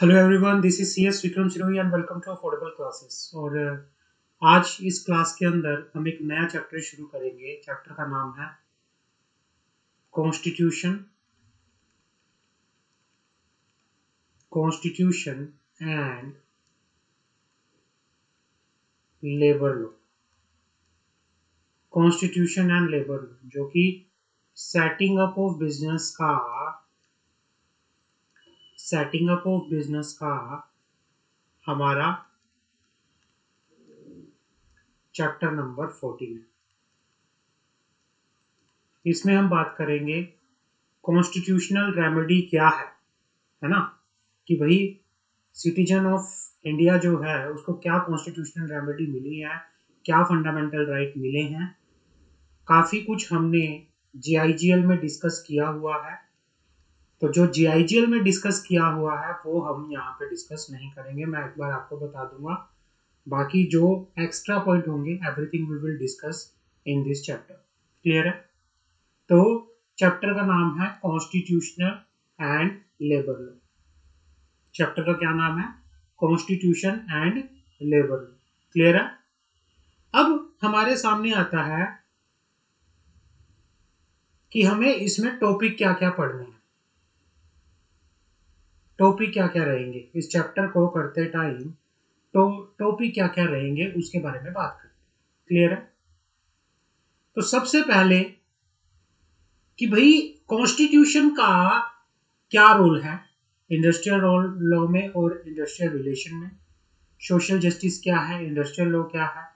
Hello everyone, this is C S Vikram Sirohi and welcome to affordable classes. और आज इस class के अंदर हम एक नया चैप्टर शुरू करेंगे। चैप्टर का नाम है constitution constitution and labour law. Constitution and labour law जो कि सेटिंग अप ऑफ बिजनेस का हमारा चैप्टर नंबर 14 है। इसमें हम बात करेंगे कॉन्स्टिट्यूशनल रेमेडी क्या है ना, कि भाई सिटीजन ऑफ इंडिया जो है उसको क्या कॉन्स्टिट्यूशनल रेमेडी मिली है, क्या फंडामेंटल राइट मिले हैं। काफी कुछ हमने जीआईजीएल में डिस्कस किया हुआ है, तो जो जीआईजीएल में डिस्कस किया हुआ है वो हम यहाँ पे डिस्कस नहीं करेंगे। मैं एक बार आपको बता दूंगा, बाकी जो एक्स्ट्रा पॉइंट होंगे everything we will discuss in this chapter. Clear है? तो चैप्टर का नाम है constitutional and labour law. Chapter का क्या नाम है? Constitution and labour law. Clear है? अब हमारे सामने आता है कि हमें इसमें टॉपिक क्या क्या पढ़ने हैं, टॉपिक क्या क्या रहेंगे इस चैप्टर को करते टाइम। तो टॉपिक क्या क्या रहेंगे उसके बारे में बात करते हैं। क्लियर है? तो सबसे पहले कि भाई कॉन्स्टिट्यूशन का क्या रोल है इंडस्ट्रियल लॉ में और इंडस्ट्रियल रिलेशन में। सोशल जस्टिस क्या है, इंडस्ट्रियल लॉ क्या है,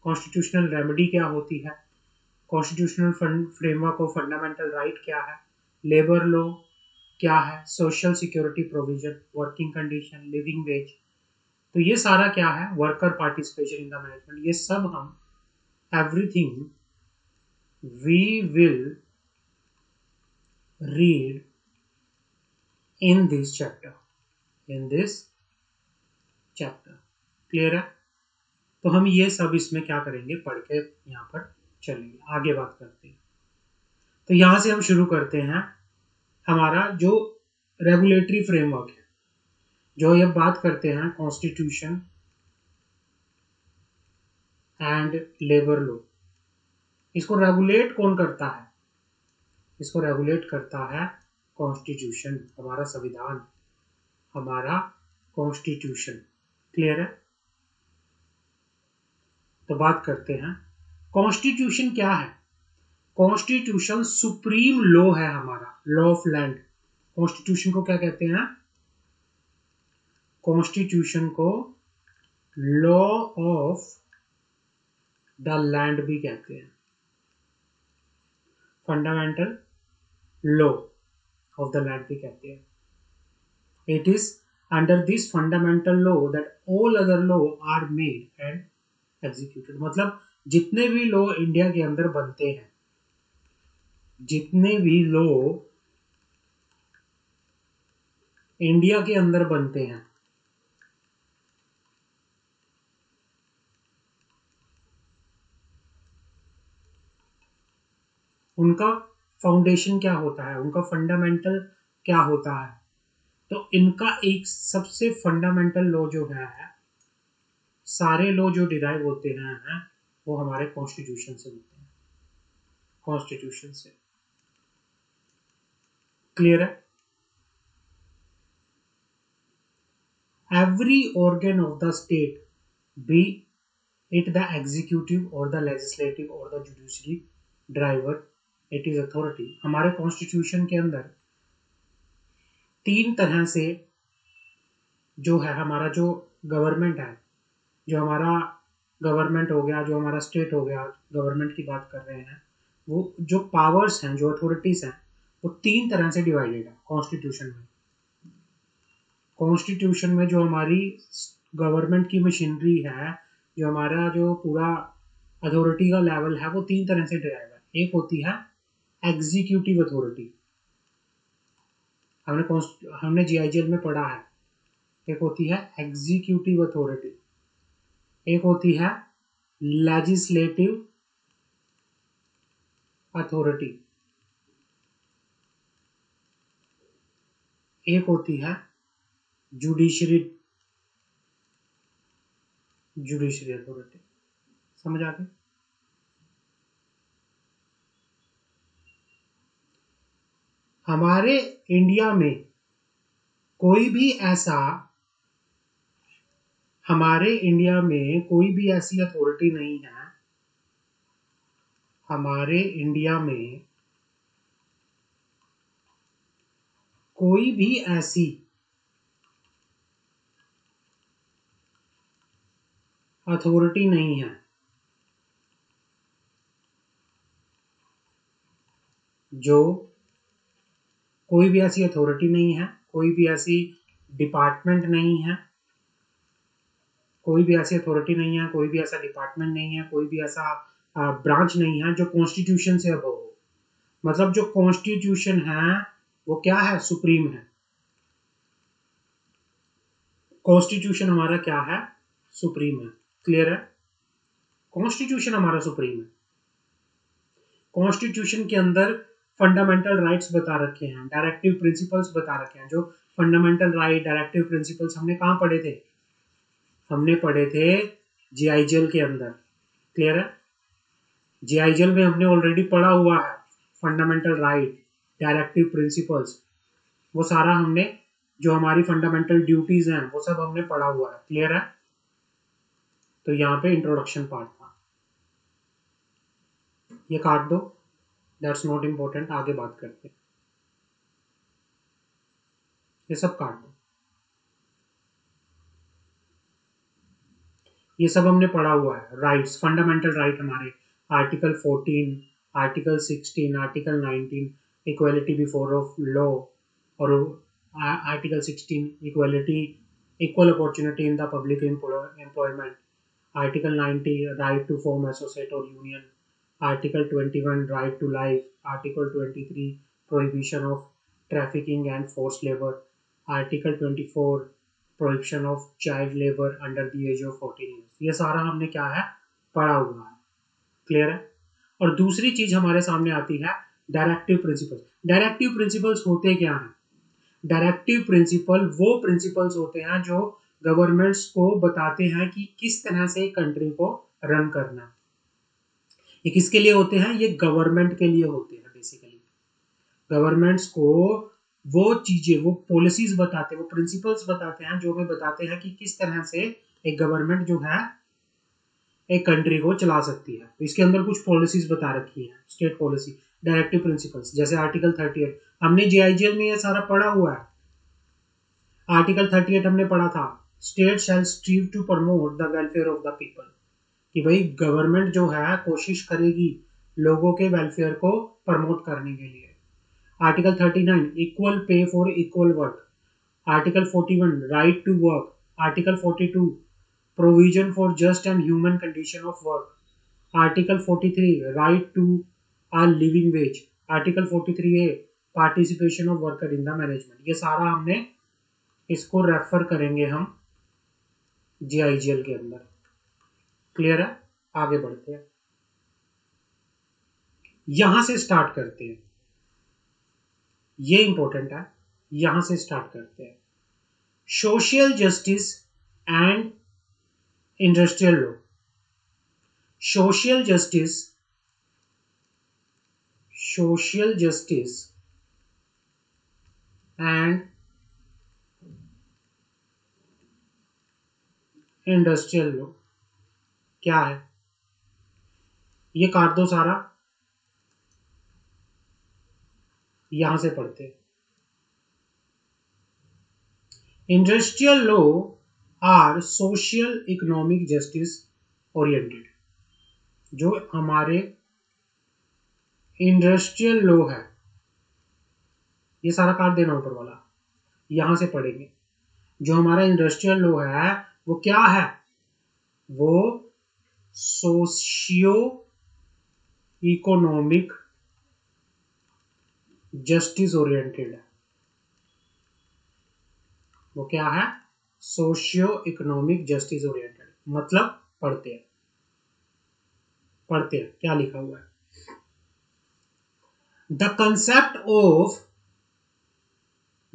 कॉन्स्टिट्यूशनल रेमेडी क्या होती है, constitutional framework of fundamental right क्या है, लेबर लॉ क्या है, social security provision, working condition, living wage. तो ये सारा क्या है, worker participation in the management. ये सब हम everything we will read in this chapter. Clear है? तो हम ये सब इसमें क्या करेंगे, पढ़ के यहाँ पर चलेंगे, आगे बात करते हैं। तो यहां से हम शुरू करते हैं हमारा जो रेगुलेटरी फ्रेमवर्क है, जो ये बात करते हैं कॉन्स्टिट्यूशन एंड लेबर लॉ। इसको रेगुलेट कौन करता है? इसको रेगुलेट करता है कॉन्स्टिट्यूशन, हमारा संविधान, हमारा कॉन्स्टिट्यूशन। क्लियर है? तो बात करते हैं कॉन्स्टिट्यूशन क्या है। कॉन्स्टिट्यूशन सुप्रीम लॉ है हमारा, लॉ ऑफ लैंड। कॉन्स्टिट्यूशन को क्या कहते हैं? कॉन्स्टिट्यूशन को लॉ ऑफ द लैंड भी कहते हैं, fundamental law of the land भी कहते हैं। It is under this fundamental law that all other law are made and executed. मतलब जितने भी लॉ इंडिया के अंदर बनते हैं, जितने भी लॉ इंडिया के अंदर बनते हैं, उनका फाउंडेशन क्या होता है, उनका फंडामेंटल क्या होता है। तो इनका एक सबसे फंडामेंटल लॉ जो है, सारे लॉ जो डिराइव होते हैं वो हमारे कॉन्स्टिट्यूशन से होते हैं, कॉन्स्टिट्यूशन से। क्लियर है? Every organ of the state, B it the executive और द लेजिस्लेटिव और the judiciary driver it is authority. हमारे कॉन्स्टिट्यूशन के अंदर तीन तरह से जो है हमारा जो गवर्नमेंट है, जो हमारा गवर्नमेंट हो गया, जो हमारा स्टेट हो गया, गवर्नमेंट की बात कर रहे हैं, वो जो पावर्स हैं, जो अथॉरिटीज हैं, वो तीन तरह से डिवाइडेड है कॉन्स्टिट्यूशन में। कॉन्स्टिट्यूशन में जो हमारी गवर्नमेंट की मशीनरी है, जो हमारा जो पूरा अथॉरिटी का लेवल है, वो तीन तरह से डिराइव है। एक होती है एग्जीक्यूटिव अथॉरिटी, हमने जीआईजीएल में पढ़ा है। एक होती है एग्जीक्यूटिव अथॉरिटी, एक होती है लेजिस्लेटिव अथॉरिटी, एक होती है जुडिशरी, जुडिशरी अथॉरिटी। समझ आ गई? हमारे इंडिया में कोई भी ऐसा, हमारे इंडिया में कोई भी ऐसी अथॉरिटी नहीं है, हमारे इंडिया में कोई भी ऐसी अथॉरिटी नहीं है जो, कोई भी ऐसी अथॉरिटी नहीं है, कोई भी ऐसी डिपार्टमेंट नहीं है, कोई भी ऐसी अथॉरिटी नहीं है, कोई भी ऐसा डिपार्टमेंट नहीं है, कोई भी ऐसा ब्रांच नहीं है जो कॉन्स्टिट्यूशन से अबव हो। मतलब जो कॉन्स्टिट्यूशन है वो क्या है? सुप्रीम है। कॉन्स्टिट्यूशन हमारा क्या है? सुप्रीम है। क्लियर है? कॉन्स्टिट्यूशन हमारा सुप्रीम है। कॉन्स्टिट्यूशन के अंदर फंडामेंटल राइट्स बता रखे हैं, डायरेक्टिव प्रिंसिपल्स बता रखे हैं। जो फंडामेंटल राइट, डायरेक्टिव प्रिंसिपल्स हमने कहाँ पढ़े थे? हमने पढ़े थे जीआईजेल के अंदर। क्लियर है? जीआईजेल में हमने ऑलरेडी पढ़ा हुआ है फंडामेंटल राइट, डायरेक्टिव प्रिंसिपल्स, वो सारा हमने, जो हमारी फंडामेंटल ड्यूटीज हैं वो सब हमने पढ़ा हुआ है। क्लियर है? तो यहाँ पे इंट्रोडक्शन पार्ट था, ये काट दो, दैट्स नॉट इम्पोर्टेंट, आगे बात करते हैं। ये सब काट दो, ये सब हमने पढ़ा हुआ है। राइट्स, फंडामेंटल राइट हमारे article 14, article 16, article 19 equality before of law, और article 16 equality, equal opportunity in the public employment, article 90 right to form associate और union, article 21 right to life, article 23 prohibition of trafficking and force labour, article 24 prohibition of child labour under the age of 14 years. ये सारा हमने क्या है? पढ़ा हुआ है। Clear है? और दूसरी चीज हमारे सामने आती है डायरेक्टिव प्रिंसिपल्स। डायरेक्टिव प्रिंसिपल्स होते क्या हैं? डायरेक्टिव प्रिंसिपल वो प्रिंसिपल्स होते हैं जो गवर्नमेंट्स को बताते हैं कि किस तरह से कंट्री को रन करना है। ये किसके लिए होते हैं? ये गवर्नमेंट के लिए होते हैं। बेसिकली गवर्नमेंट्स को वो चीजें, वो पॉलिसीज बताते हैं, वो प्रिंसिपल्स बताते हैं जो हमें बताते हैं कि किस तरह से एक गवर्नमेंट जो है एक कंट्री को चला सकती है। तो इसके अंदर कुछ पॉलिसीज बता रखी है, स्टेट पॉलिसी, डायरेक्टिव प्रिंसिपल्स, जैसे आर्टिकल 38 हमने जीआईजीएल में ये सारा पढ़ा हुआ है। आर्टिकल 38 हमने पढ़ा था, state shall strive to promote the welfare of the people, कि भाई गवर्नमेंट जो है कोशिश करेगी लोगों के वेलफेयर को प्रमोट करने के लिए। Article 39 equal pay for equal work, article 41 right to work, article 42 provision for just and human condition of work, article 43 right to a living wage, article 43A participation of worker in the management. ये सारा हमने, इसको refer करेंगे हम GIGL के अंदर। Clear है? आगे बढ़ते हैं, यहां से स्टार्ट करते हैं, ये इंपॉर्टेंट है, यहां से स्टार्ट करते हैं। Social justice and industrial law. Social justice, social justice and industrial law क्या है? ये काट दो सारा, यहां से पढ़ते हैं। Industrial law are social economic justice oriented. जो हमारे इंडस्ट्रियल लॉ है, ये सारा काट देना ऊपर वाला, यहां से पढ़ेंगे। जो हमारा इंडस्ट्रियल लॉ है वो क्या है? वो सोशियो इकोनॉमिक जस्टिस ओरिएंटेड है। वो क्या है? Socio economic justice oriented. मतलब पढ़ते हैं, पढ़ते हैं क्या लिखा हुआ है। The concept of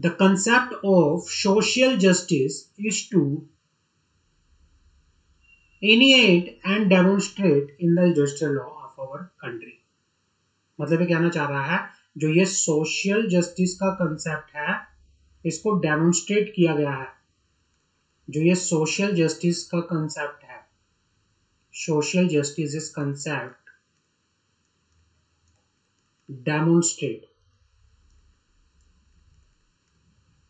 the concept of social justice is to initiate and demonstrate in the industrial law of our country. मतलब ये कहना चाह रहा है जो ये सोशल जस्टिस का कंसेप्ट है इसको डेमोन्स्ट्रेट किया गया है। जो ये सोशल जस्टिस का कंसेप्ट है, social justice is concept demonstrate,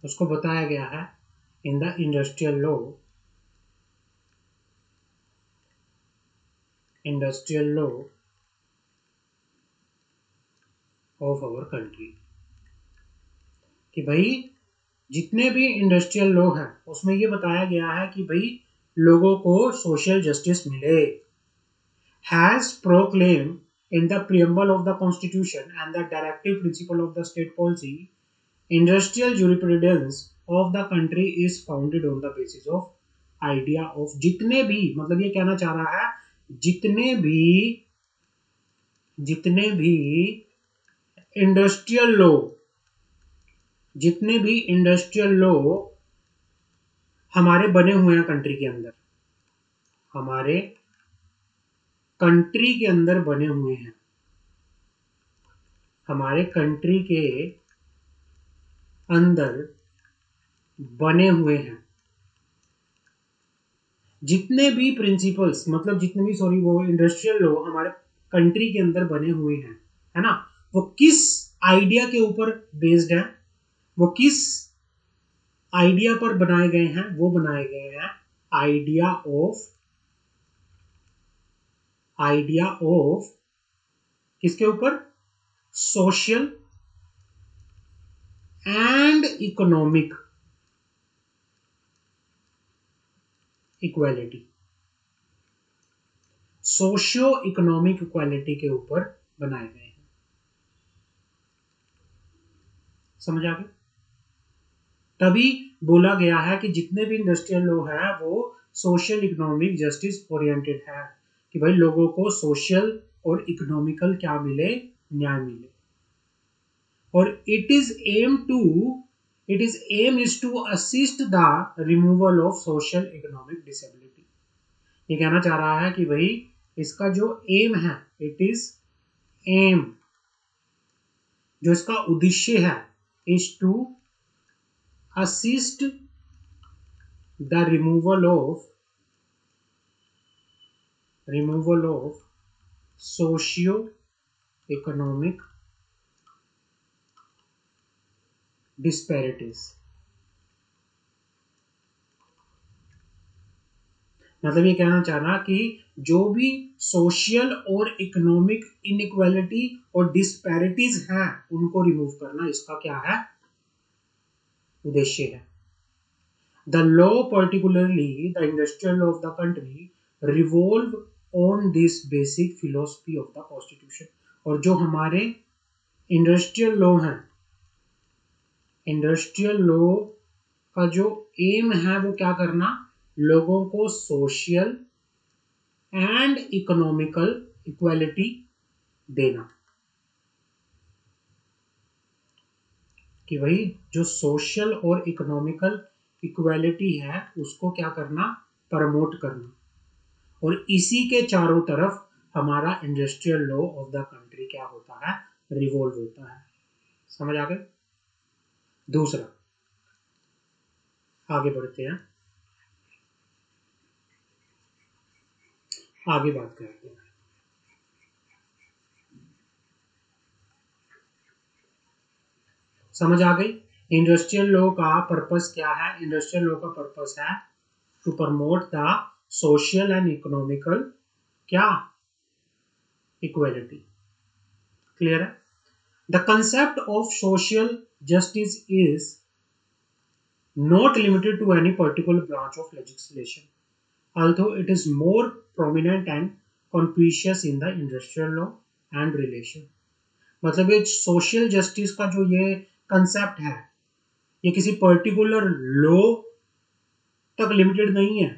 उसको बताया गया है in the industrial law, industrial law of our country. कि भाई जितने भी इंडस्ट्रियल लॉ है उसमें ये बताया गया है कि भाई लोगों को सोशल जस्टिस मिले। Has proclaim in the preamble of the constitution and the directive principle of the state policy, industrial jurisprudence of the country is founded on the basis of idea of जितने भी, मतलब ये कहना चाह रहा है जितने भी इंडस्ट्रियल लॉ, जितने भी इंडस्ट्रियल लॉ हमारे बने हुए हैं कंट्री के अंदर, हमारे कंट्री के अंदर बने हुए हैं, हमारे कंट्री के अंदर बने हुए हैं, जितने भी प्रिंसिपल्स, मतलब जितने भी वो इंडस्ट्रियल लॉ हमारे कंट्री के अंदर बने हुए हैं, है ना, वो किस आइडिया के ऊपर बेस्ड है, वो किस आइडिया पर बनाए गए हैं, वो बनाए गए हैं आइडिया ऑफ किसके ऊपर, social and economic equality, socio economic equality के ऊपर बनाए गए हैं। समझ आ गया? तभी बोला गया है कि जितने भी इंडस्ट्रियल लॉ है वो सोशल इकोनॉमिक जस्टिस ओरिएंटेड है, कि भाई लोगों को सोशल और इकोनॉमिकल क्या मिले, न्याय मिले। और it is aim is to assist the removal of social economic disability. ये कहना चाह रहा है कि भाई इसका जो एम है, इट इज एम, जो इसका उद्देश्य है, is to assist the removal of socio economic disparities. मतलब ये कहना चाहना कि जो भी सोशल और इकोनॉमिक इनइक्वालिटी और डिस्पैरिटीज हैं उनको रिमूव करना इसका क्या है, उद्देश्य है। The law, particularly the industrial law of the country, revolve on this basic philosophy of the constitution. और जो हमारे इंडस्ट्रियल लॉ हैं, इंडस्ट्रियल लॉ का जो एम है वो क्या करना, लोगों को सोशल एंड इकोनॉमिकल इक्वालिटी देना। कि भाई जो सोशल और इकोनॉमिकल इक्वालिटी है उसको क्या करना, प्रमोट करना। और इसी के चारों तरफ हमारा industrial law of the country क्या होता है, रिवॉल्व होता है। समझ आ गए? दूसरा, आगे बढ़ते हैं, आगे बात करते हैं। समझ आ गई? इंडस्ट्रियल लॉ का पर्पस क्या है? इंडस्ट्रियल लॉ का पर्पस है to promote the social and economical क्या, इक्वालिटी। क्लियर है? The concept of social justice is not limited to any particular branch of legislation, although it is more prominent and conspicuous in the industrial law and relation। मतलब ये social justice का जो ये concept है ये किसी particular law तक limited नहीं है।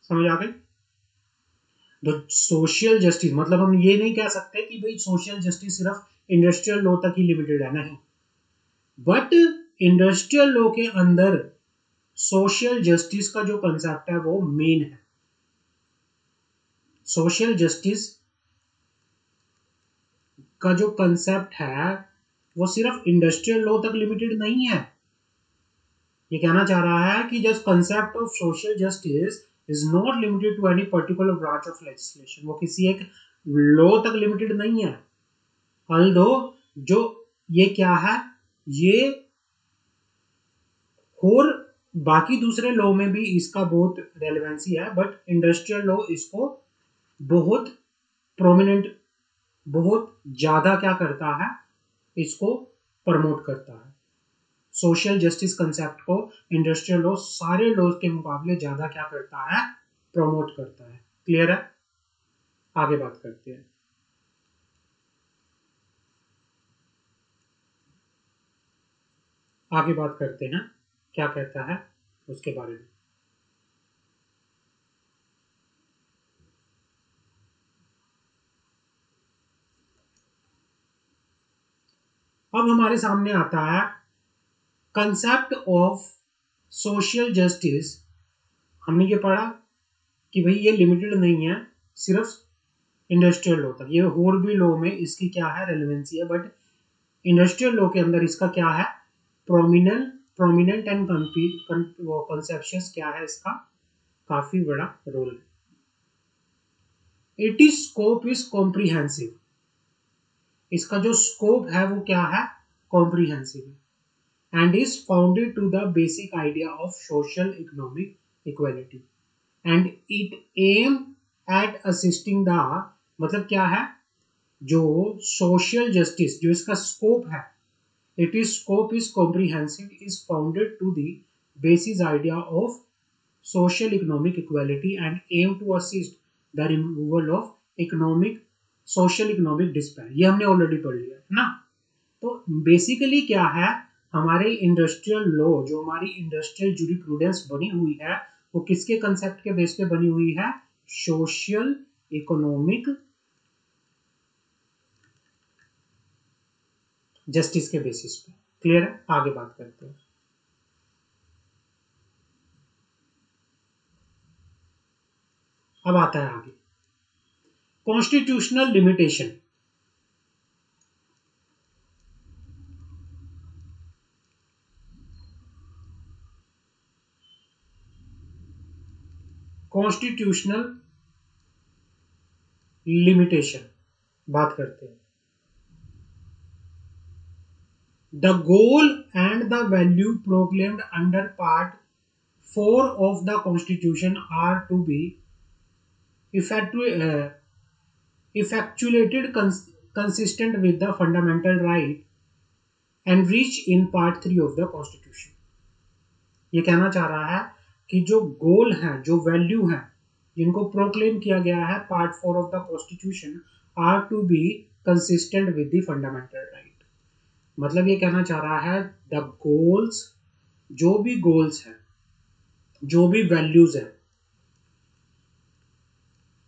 समझ आ गई? तो सोशल जस्टिस मतलब हम ये नहीं कह सकते कि भाई सोशल जस्टिस सिर्फ इंडस्ट्रियल लॉ तक ही लिमिटेड है, नहीं। बट इंडस्ट्रियल लॉ के अंदर सोशल जस्टिस का जो कंसेप्ट है वो मेन है। सोशल जस्टिस का जो कंसेप्ट है वो सिर्फ इंडस्ट्रियल लॉ तक लिमिटेड नहीं है। ये कहना चाह रहा है कि just concept of social justice is not limited to any particular branch of legislation, वो किसी एक लॉ तक लिमिटेड नहीं है। अल्दो जो ये क्या है, ये और बाकी दूसरे लॉ में भी इसका बहुत रेलेवेंसी है, बट इंडस्ट्रियल लॉ इसको बहुत प्रोमिनेंट, बहुत ज्यादा क्या करता है, इसको प्रमोट करता है। सोशल जस्टिस कंसेप्ट को इंडस्ट्रियल लॉ सारे लॉ के मुकाबले ज्यादा क्या करता है, प्रमोट करता है। क्लियर है? आगे बात करते हैं। आगे बात करते हैं क्या कहता है उसके बारे में। अब हमारे सामने आता है कंसेप्ट ऑफ सोशल जस्टिस। हमने ये पढ़ा कि भाई ये लिमिटेड नहीं है सिर्फ इंडस्ट्रियल लॉ तक, ये और भी लॉ में इसकी क्या है, रेलेवेंसी है, बट इंडस्ट्रियल लॉ के अंदर इसका क्या है, प्रोमिनेंट एंड कंसेप्शियस क्या है, इसका काफी बड़ा रोल है। It is scope is comprehensive, इसका जो स्कोप है वो क्या है, comprehensive, and is founded to the basic idea of social economic equality, and it aim at assisting the, मतलब क्या है, जो सोशल जस्टिस जो इसका स्कोप है, it is scope is comprehensive, is founded to the basis idea of social economic equality and aim to assist the removal of economic social economic despair। ये हमने already पढ़ लिया है ना। तो बेसिकली क्या है, हमारे इंडस्ट्रियल लॉ, जो हमारी इंडस्ट्रियल जूरिस्प्रूडेंस बनी हुई है, वो किसके कंसेप्ट के बेस पे बनी हुई है, सोशल इकोनॉमिक जस्टिस के बेसिस पे। क्लियर है? आगे बात करते हैं। अब आता है आगे कॉन्स्टिट्यूशनल लिमिटेशन। कॉन्स्टिट्यूशनल लिमिटेशन बात करते हैं। The goal and the value proclaimed under Part 4 of the Constitution are to be effectuated consistent with the fundamental right enriched in Part 3 of the Constitution। ये कहना चाह रहा है कि जो गोल है, जो वैल्यू है, जिनको प्रोक्लेम किया गया है part 4 of the constitution, are to be consistent with the fundamental right. मतलब ये कहना चाह रहा है द गोल्स, जो भी गोल्स हैं, जो भी वैल्यूज है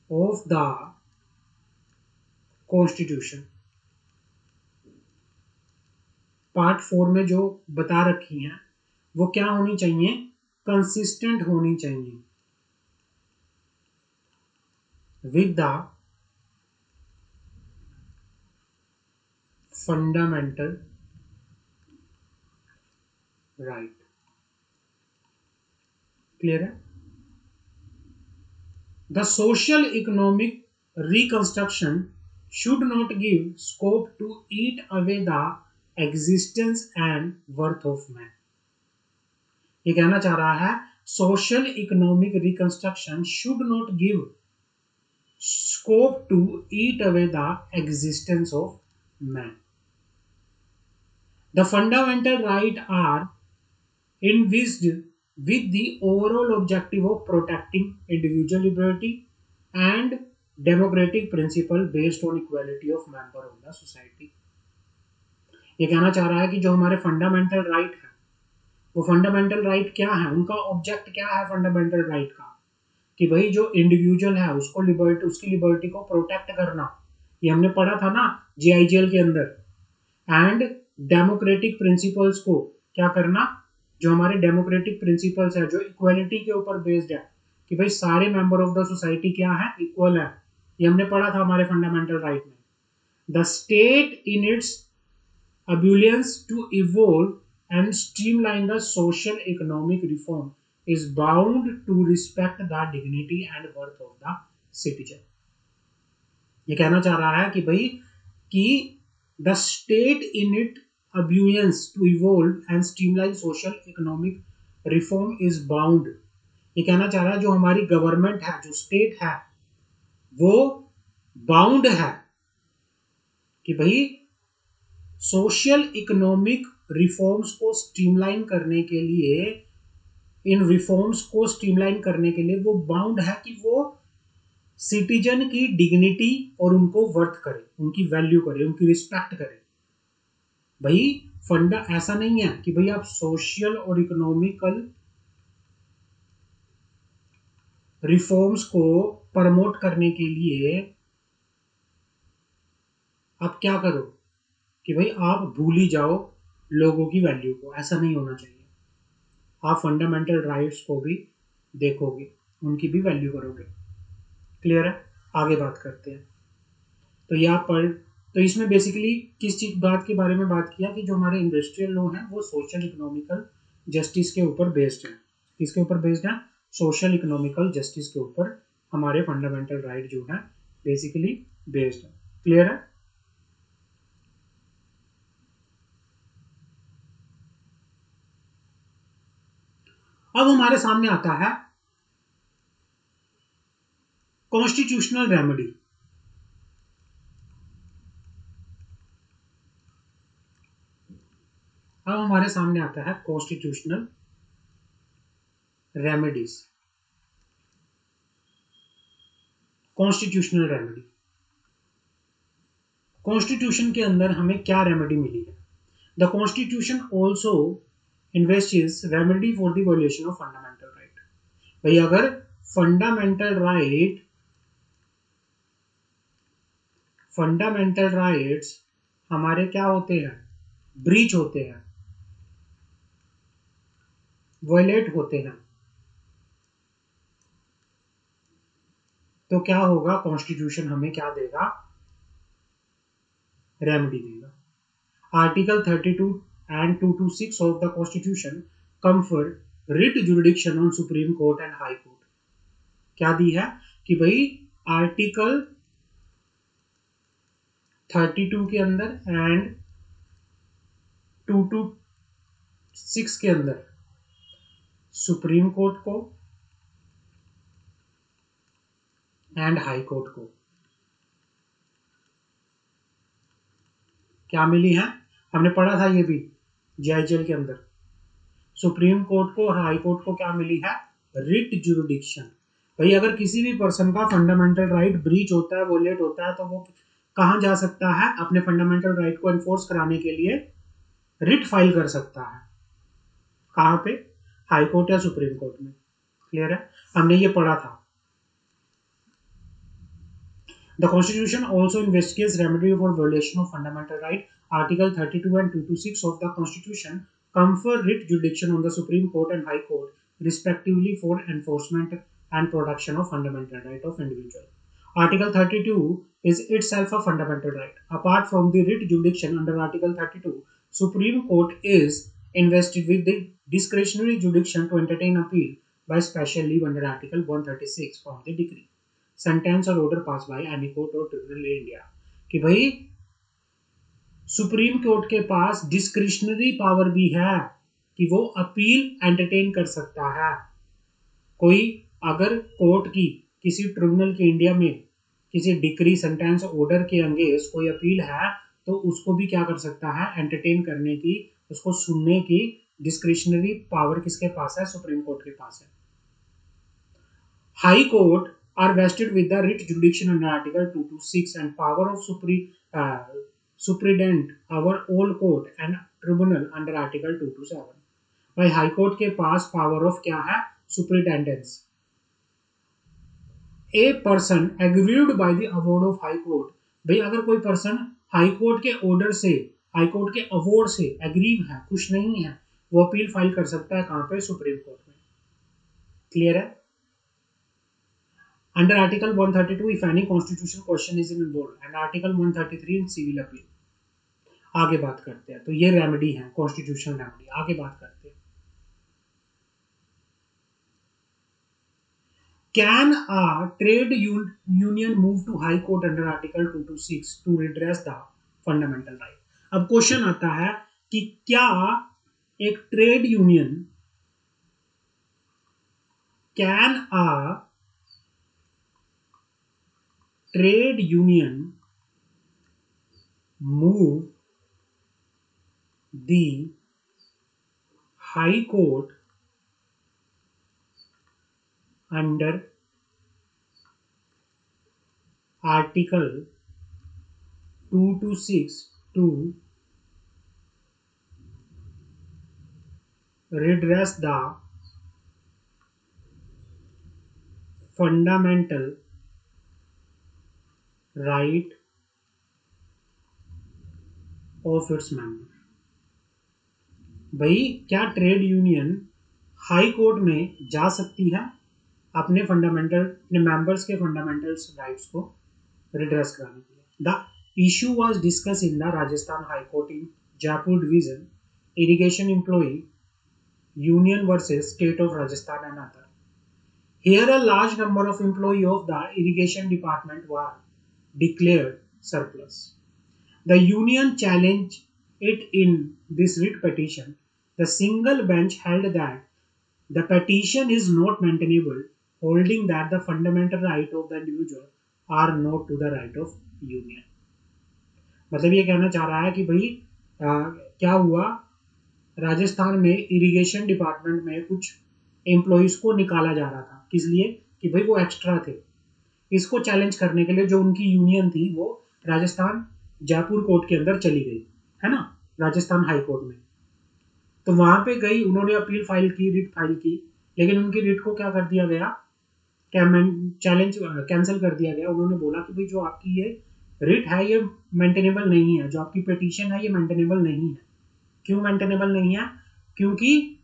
ऑफ द कॉन्स्टिट्यूशन, पार्ट 4 में जो बता रखी हैं, वो क्या होनी चाहिए, कंसिस्टेंट होनी चाहिए with the fundamental right. Clear है? The social economic reconstruction should not give scope to eat away the existence and worth of man। ये कहना चाह रहा है social economic reconstruction should not give scope to eat away the existence of man। The fundamental rights are envisaged with the overall objective of protecting individual liberty and democratic principle based on equality of member of the society। ये कहना चाह रहा है कि जो हमारे fundamental right है, वो फंडामेंटल राइट क्या है, उनका ऑब्जेक्ट क्या है फंडामेंटल राइट का, कि भाई जो इंडिविजुअल है उसको लिबर्टी, उसकी लिबर्टी को प्रोटेक्ट करना। ये हमने पढ़ा था ना जीआईजीएल के अंदर। एंड डेमोक्रेटिक प्रिंसिपल्स को क्या करना, जो हमारे डेमोक्रेटिक प्रिंसिपल्स है जो इक्वलिटी के ऊपर बेस्ड है कि भाई सारे मेंबर ऑफ द सोसाइटी क्या है, इक्वल है, ये हमने पढ़ा था हमारे फंडामेंटल राइट में। The state in its ebullience to evolve and streamline the social economic reform is bound to respect the dignity and worth of the citizen। ये कहना चाह रहा है कि भाई कि the state in it ebullience to evolve and streamline social economic reform is bound। ये कहना चाह रहा है जो हमारी गवर्नमेंट है, जो स्टेट है, वो बाउंड है कि भाई सोशल इकोनॉमिक रिफॉर्म्स को स्ट्रीमलाइन करने के लिए, इन रिफॉर्म्स को स्ट्रीमलाइन करने के लिए वो बाउंड है कि वो सिटीजन की डिग्निटी और उनको वर्थ करे, उनकी वैल्यू करे, उनकी रिस्पेक्ट करे। भाई फंडा ऐसा नहीं है कि भाई आप सोशल और इकोनॉमिकल रिफॉर्म्स को प्रमोट करने के लिए आप क्या करो कि भाई आप भूल ही जाओ लोगों की वैल्यू को, ऐसा नहीं होना चाहिए। आप फंडामेंटल राइट्स को भी देखोगे, उनकी भी वैल्यू करोगे। क्लियर है? आगे बात करते हैं। तो यहाँ पर तो इसमें बेसिकली किस चीज बात के बारे में बात किया कि जो हमारे इंडस्ट्रियल लॉ हैं वो सोशल इकोनॉमिकल जस्टिस के ऊपर बेस्ड है। किसके ऊपर बेस्ड है? सोशल इकोनॉमिकल जस्टिस के ऊपर हमारे फंडामेंटल राइट जो है बेसिकली बेस्ड है। क्लियर है? अब हमारे सामने आता है कॉन्स्टिट्यूशनल रेमेडी। अब हमारे सामने आता है constitutional remedies. Constitutional remedy, constitution के अंदर हमें क्या रेमेडी मिली है? The constitution also invests remedy for the violation of fundamental right. भाई अगर फंडामेंटल राइट्स हमारे क्या होते हैं, ब्रीच होते हैं, वायलेट होते हैं, तो क्या होगा? कॉन्स्टिट्यूशन हमें क्या देगा? रेमेडी देगा। Article 32 and 226 of the Constitution confer writ jurisdiction on Supreme Court and High Court। क्या दी है कि भाई आर्टिकल 32 के अंदर एंड 226 के अंदर सुप्रीम कोर्ट को एंड हाई कोर्ट को क्या मिली है? हमने पढ़ा था ये भी जेएचएल के अंदर। सुप्रीम कोर्ट को और हाई कोर्ट को क्या मिली है? Writ jurisdiction. भाई अगर किसी भी पर्सन का फंडामेंटल राइट ब्रीच होता है, वोलेट होता है, तो वो कहां जा सकता है? अपने फंडामेंटल राइट को एनफोर्स कराने के लिए रिट फाइल कर सकता है। कहां पे? हाई कोर्ट या सुप्रीम कोर्ट में। क्लियर है? हमने ये पढ़ा था। The Constitution also investigates remedy for violation of fundamental right. Article 32 and 226 of the Constitution confer writ jurisdiction on the Supreme Court and High Court, respectively, for enforcement and protection of fundamental right of individual. Article 32 is itself a fundamental right. Apart from the writ jurisdiction under Article 32, Supreme Court is invested with the discretionary jurisdiction to entertain appeal by special leave under Article 136 from the decree, sentence और order pass by any court और tribunal India. कि भाई supreme court के पास discretionary power भी है कि वो appeal entertain कर सकता है। कोई अगर कोर्ट की किसी ट्रिब्यूनल के इंडिया में किसी डिक्री, सेंटेंस, ऑर्डर के अगेंस्ट कोई अपील है तो उसको भी क्या कर सकता है? एंटरटेन करने की, उसको सुनने की डिस्क्रिशनरी पावर किसके पास है? सुप्रीम कोर्ट के पास है। High court are vested with the writ jurisdiction under Article 226 and power of superintendent our all court and tribunal under Article 227। भाई हाई कोर्ट के पास पावर ऑफ क्या है? Superintendence. A person aggrieved by the award of high court. भाई अगर कोई person high court के order से high court के अवॉर्ड से एग्रीव है, खुश नहीं है, वो अपील फाइल कर सकता है कहां पे? सुप्रीम कोर्ट में। क्लियर है? Under article 132 if any constitution question is involve and article 133 in civil appeal. आगे बात करते हैं। तो ये रेमेडी है, कॉन्स्टिट्यूशनल रेमेडी। आगे बात करते हैं। Can a trade union move to High Court under article 226 to redress the fundamental right? अब क्वेश्चन आता है कि क्या एक trade union can a trade union move the High Court under article 226 to redress the fundamental right of its member? भाई क्या trade union high court में जा सकती है अपने मेंबर्स के फंडामेंटल राइट्स को रिड्रेस कराने के लिए? The issue was discuss in the Rajasthan high court in Jaipur division irrigation employee union versus state of Rajasthan and other. Here a large number of employees of the irrigation department were declared surplus. The union challenged it in this writ petition. The single bench held that the petition is not maintainable, holding that the fundamental right of the individual are not to the right of union. मतलब ये कहना चाह रहा है कि भाई क्या हुआ, राजस्थान में इरिगेशन डिपार्टमेंट में कुछ एम्प्लॉइज को निकाला जा रहा था। किस लिए? कि भाई वो एक्स्ट्रा थे। इसको चैलेंज करने के लिए जो उनकी यूनियन थी वो राजस्थान जयपुर कोर्ट के अंदर चली गई, है ना, राजस्थान हाई कोर्ट में। तो वहां पे गई, उन्होंने अपील फाइल की, रिट फाइल की, लेकिन उनकी रिट को क्या कर दिया गया? चैलेंज कैंसिल कर दिया गया। उन्होंने बोला कि भाई जो आपकी ये रिट है ये मेंटेनेबल नहीं है, जो आपकी पिटीशन है ये मेंटेनेबल नहीं है। क्यों मेंटेनेबल नहीं है? क्योंकि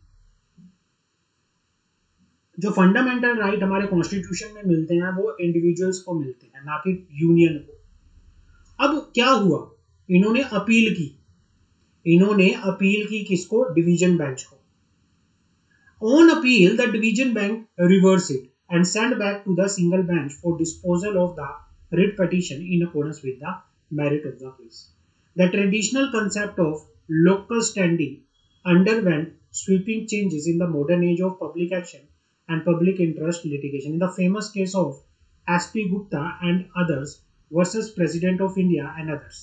जो फंडामेंटल राइट हमारे कॉन्स्टिट्यूशन में मिलते हैं वो इंडिविजुअल्स को मिलते हैं, ना कि यूनियन को। अब क्या हुआ, इन्होंने अपील की। इन्होंने अपील की किसको? डिवीजन बेंच को। On appeal the division bench reverse it and send back to the single bench for disposal of the writ petition in accordance with the merit of the case. The traditional concept of local standing underwent sweeping changes in the modern age of public action and public interest litigation. In the famous case of S.P. Gupta and others versus President of India and others,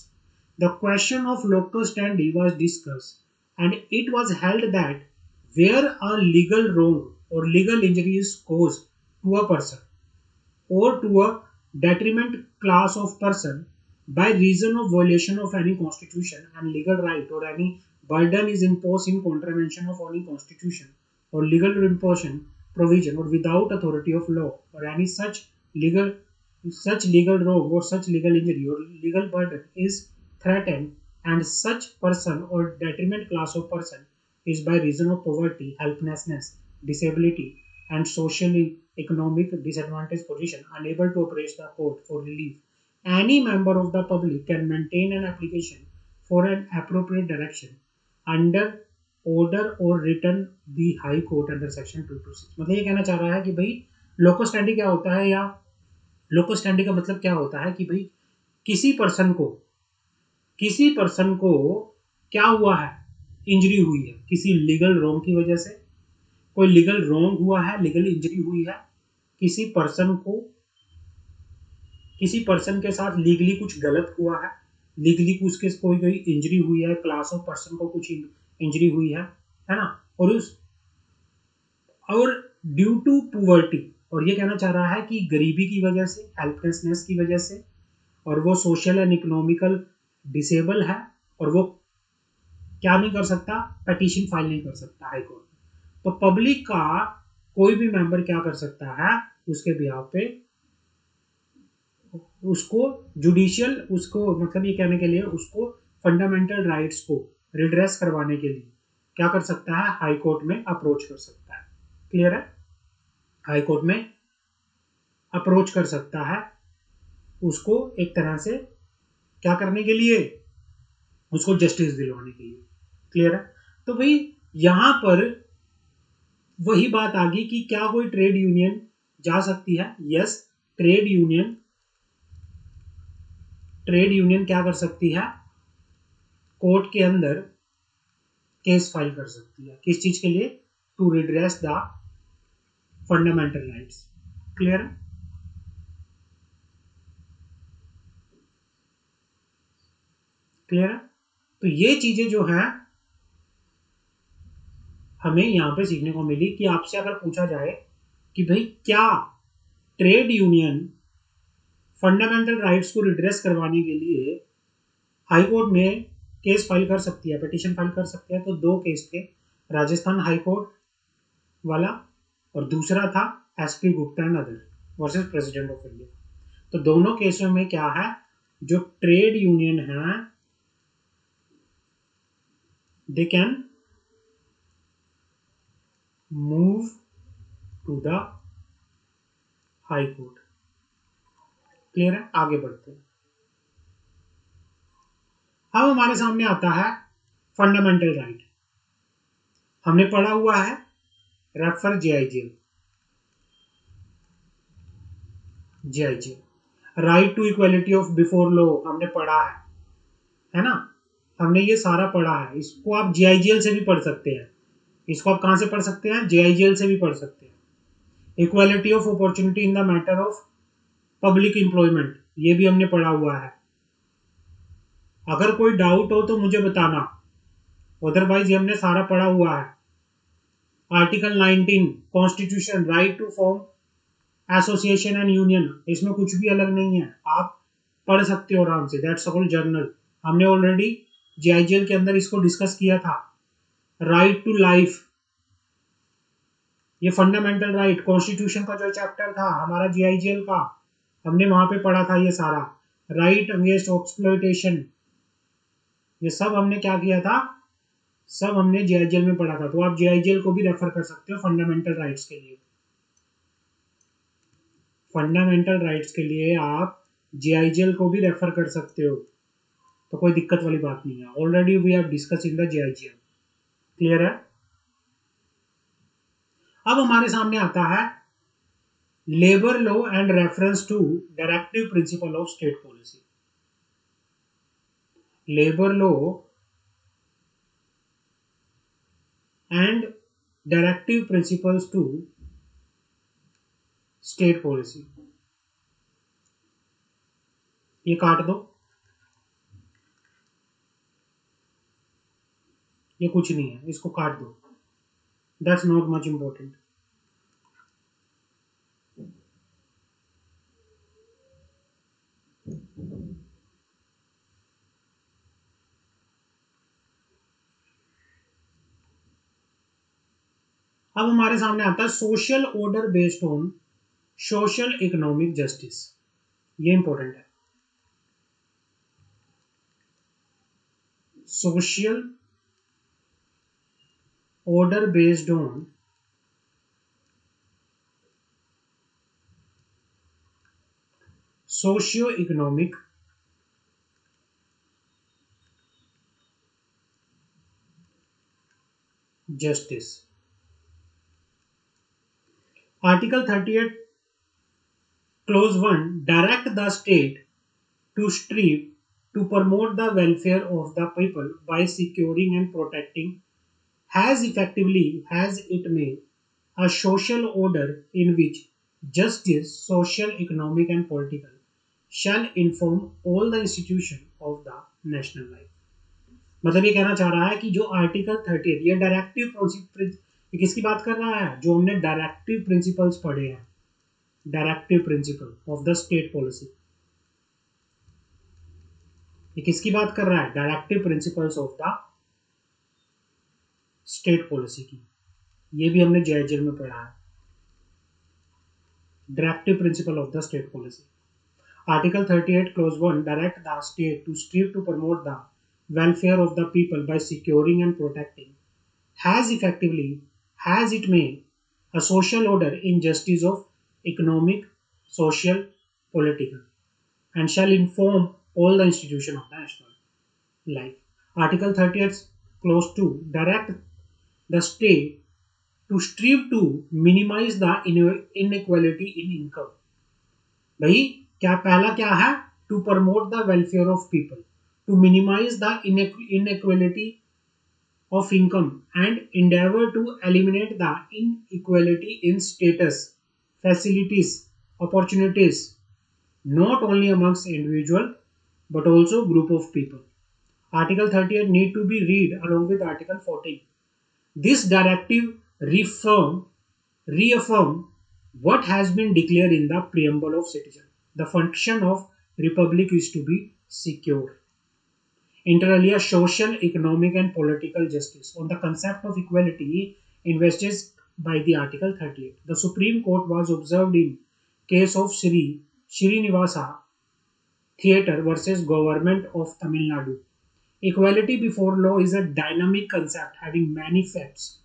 the question of local standing was discussed, and it was held that where a legal wrong or legal injury is caused to a person or to a detriment class of person by reason of violation of any constitution and legal right, or any burden is imposed in contravention of any constitution or legal imposition provision, or without authority of law, or any such legal wrong or such legal injury or legal burden is threatened, and such person or detriment class of person is by reason of poverty, helplessness, disability, and socially economic disadvantaged position unable to approach the court for relief, any member of the public can maintain an application for an appropriate direction under order or written the high court under section 226। मतलब ये कहना चाह रहा है कि भाई local standing क्या होता है, या लोकल स्टैंडिंग का मतलब क्या होता है कि भाई किसी पर्सन को क्या हुआ है, इंजरी हुई है किसी लीगल रॉन्ग की वजह से, कोई लीगल रॉन्ग हुआ है, लीगल इंजरी हुई है किसी पर्सन के साथ, लीगली कुछ गलत हुआ है, लीगली उसके कोई इंजरी हुई है, क्लास ऑफ पर्सन को कुछ इंजरी हुई है ना, और ड्यू टू पुवर्टी, और ये कहना चाह रहा है कि गरीबी की वजह से, हेल्पलेसनेस की वजह से, और वो सोशल एंड इकोनॉमिकल डिसेबल है, और वो क्या नहीं कर सकता? पिटीशन फाइल नहीं कर सकता हाई कोर्ट में। तो पब्लिक का कोई भी मेंबर क्या कर सकता है, उसके बिहाफ पे उसको जुडिशियल, उसको मतलब ये कहने के लिए उसको फंडामेंटल राइट्स को रिड्रेस करवाने के लिए क्या कर सकता है, हाई कोर्ट में अप्रोच कर सकता है। क्लियर है? हाई कोर्ट में अप्रोच कर सकता है उसको एक तरह से क्या करने के लिए, उसको जस्टिस दिलवाने के लिए। क्लियर है? तो भाई यहां पर वही बात आ गई कि क्या कोई ट्रेड यूनियन जा सकती है? यस, ट्रेड यूनियन क्या कर सकती है, कोर्ट के अंदर केस फाइल कर सकती है। किस चीज के लिए? To redress the fundamental rights. Clear है? क्लियर है? तो ये चीजें जो है हमें यहां पे सीखने को मिली कि आपसे अगर पूछा जाए कि भाई क्या ट्रेड यूनियन फंडामेंटल राइट्स को रिड्रेस करवाने के लिए हाई कोर्ट में केस फाइल कर सकती है, पिटीशन फाइल कर सकती है, तो दो केस थे, राजस्थान हाई कोर्ट वाला और दूसरा था SP Gupta and other versus president of India. तो दोनों केसों में क्या है, जो ट्रेड यूनियन है they can move to the High Court. Clear है? आगे बढ़ते हैं। अब हमारे सामने आता है फंडामेंटल राइट। हमने पढ़ा हुआ है refer JIJ, right to equality of before law हमने पढ़ा है ना? हमने ये सारा पढ़ा है। इसको आप जेआईजीएल से भी पढ़ सकते हैं। इसको आप कहां से पढ़ सकते हैं? जेआईजीएल से भी पढ़ सकते हैं। Equality of opportunity in the matter of public employment, ये भी हमने पढ़ा हुआ है। अगर कोई डाउट हो तो मुझे बताना, अदरवाइज ये हमने सारा पढ़ा हुआ है। Article 19 constitution, right to form association and union, इसमें कुछ भी अलग नहीं है, आप पढ़ सकते हो आराम से। दैट्स ऑल जर्नल, हमने ऑलरेडी जेआईजीएल के अंदर इसको डिस्कस किया था। राइट टू लाइफ, ये फंडामेंटल राइट कॉन्स्टिट्यूशन का जो चैप्टर था हमारा जेआईजीएल का, हमने वहां पे पढ़ा था ये सारा। राइट अगेंस्ट एक्सप्लॉयटेशन, ये सब हमने क्या किया था, सब हमने जेआईजीएल में पढ़ा था। तो आप जेआईजीएल को भी रेफर कर सकते हो फंडामेंटल राइट्स के लिए। फंडामेंटल राइट्स के लिए आप जेआईजीएल को भी रेफर कर सकते हो, तो कोई दिक्कत वाली बात नहीं है। Already we have discuss in the JIGL. Clear है? अब हमारे सामने आता है labour law and reference to directive principle of state policy. Labour law and directive principles to state policy. ये काट दो, ये कुछ नहीं है, इसको काट दो, दैट्स नॉट मच इंपॉर्टेंट। अब हमारे सामने आता है social order based on social economic justice. ये इंपॉर्टेंट है। Social order based on socio economic justice. Article 38 clause 1 direct the state to strive to promote the welfare of the people by securing and protecting as effectively as it may a social order in which justice, social, economic and political shall inform all the institution of the national life। मतलब ये कहना चाह रहा है कि जो article 38 ये directive ये किसकी बात कर रहा है? जो हमने डायरेक्टिव प्रिंसिपल्स पढ़े हैं, directive principle of the state policy. ये किसकी बात कर रहा है? Directive principles of the state policy की। ये भी हमने जेआईजीएल में पढ़ा है, directive principle of the state policy. Article 38 clause 1 direct the state to strive to promote the welfare of the people by securing and protecting has effectively has it may a social order in justice of economic, social, political, and shall inform all the institution of the national life. Article 38 clause 2 direct the state to strive to minimize the inequality in income. भाई क्या पहला क्या है? To promote the welfare of people, to minimize the inequality of income and endeavor to eliminate the inequality in status, facilities, opportunities, not only amongst individual but also group of people. Article 38 need to be read along with Article 14. This directive reaffirm what has been declared in the preamble of citizen. The function of republic is to be secure, inter alia social, economic, and political justice on the concept of equality invested by the Article 38. The Supreme Court was observed in case of Srinivasa Theatre versus Government of Tamil Nadu. Equality before law is a dynamic concept having many facets.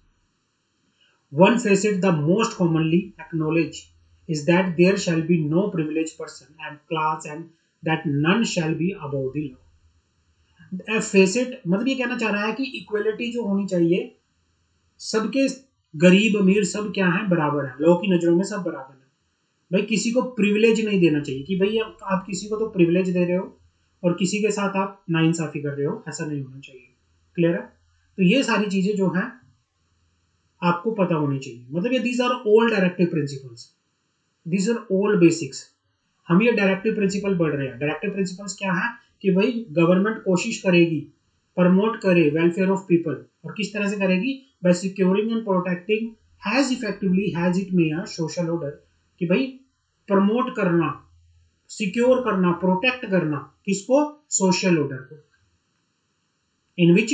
One facet, the most commonly acknowledged, is that there shall be no privileged person and class and that none shall be above the law. Facet मतलब ये कहना चाह रहा है कि equality जो होनी चाहिए, सबके गरीब अमीर सब क्या है, बराबर है, लॉ की नजरों में सब बराबर है. भाई किसी को प्रिविलेज नहीं देना चाहिए कि भाई आप किसी को तो प्रिविलेज दे रहे हो और किसी के साथ आप नाइंसाफी कर रहे हो, ऐसा नहीं होना चाहिए. क्लियर है? तो ये सारी चीजें जो हैं आपको पता होनी चाहिए. मतलब ये these are all directive principles, these are all basics. हम ये डायरेक्टिव प्रिंसिपल बढ़ रहे हैं. डायरेक्टिव प्रिंसिपल्स क्या है कि भाई गवर्नमेंट कोशिश करेगी, प्रमोट करे वेलफेयर ऑफ पीपल, और किस तरह से करेगी? By securing and protecting has effectively has it may a social order, कि भाई प्रमोट करना, सिक्योर करना, प्रोटेक्ट करना किसको? सोशल ऑर्डर को. In which